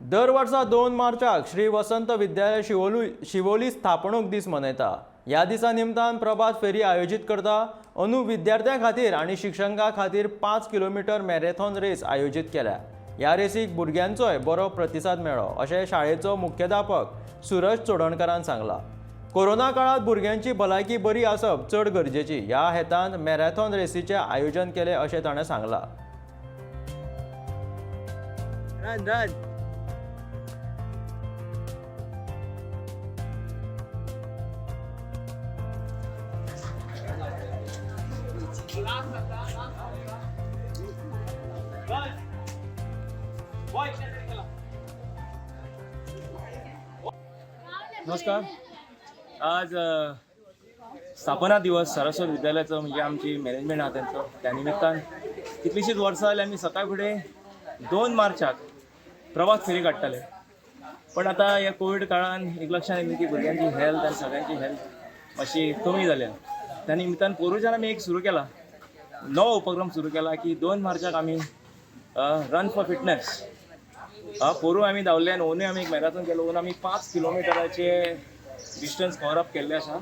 दर वर्सा 2 मार्चाक श्री वसंत विद्यालय शिवोली स्थापणूक दीस मनयता। ह्या दिसा निमतान प्रभात फेरी आयोजित करता। अंदू विद्यार्थ्यां खातीर आनी शिक्षकां खातीर 5 किलोमीटर मॅरेथॉन रेस आयोजित केल्या। ह्या रेसीक भुरग्यांचोय बरो प्रतिसाद मेळ्ळो अशें शाळेचो मुख्याध्यापक सूरज चोडणकरान सांगलां। कोरोना काळात भुरग्यांची भलायकी बरी आसप चड गरजेची ह्या हेतान मॅरेथॉन रेसीचें आयोजन केलें अशें ताणें सांगलां। नमस्कार। आज स्थापना दिवस सरस्वती विद्यालयाचो म्हणजे आमची मॅनेजमेंट आहा त्यांचो त्या निमित्तान कितलीशींच वर्सां जालीं आमी सकाळी फुडें 2 मार्चाक प्रभात फेरी काडटाले। पण आता ह्या कोविड काळान एक लक्षात येयलें की भुरग्यांची हेल्थ आनी सगळ्यांची हेल्थ मातशी कमी जाल्या। त्या निमित्तान पोरुच्यान आमी एक सुरू केला, नवो उपक्रम सुरू केला की 2 मार्चाक आमी रन फॉर फिटनेस पोरू आमी धांवले आनी ओनूय आमी एक मॅरेथॉन केलो। ओन आमी 5 किलोमिटराचे डिस्टन्स कवर अप केल्ले आसा।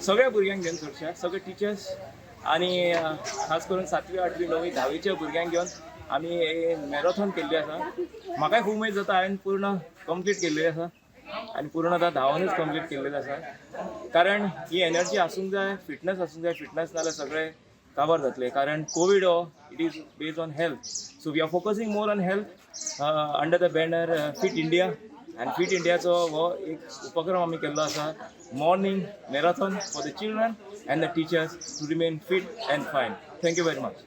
सगळ्या भुरग्यांक घेवन चडशे सगळे टिचर्स आनी खास करून 7वी 8वी 9वी 10वीचे भुरग्यांक घेवन आमी मॅरेथॉन केल्ली आसा। म्हाकाय खूब उमेद जाता, हांवें पूर्ण कंप्लीट केल्ली आसा आनी पूर्ण आतां धांवनूच कंप्लीट केल्लें आसा। कारण ही एनर्जी आसूंक जाय, फिटनेस आसूंक जाय। फिटनेस नाल्यार सगळें काबार जातलें। कारण कोविड हो it is based on health, so we are focusing more on health under the banner fit India. आनी फिट इंडियाचो हो एक उपक्रम आमी केल्लो आसा, morning marathon for the children and the teachers to remain fit and fine. Thank you very much.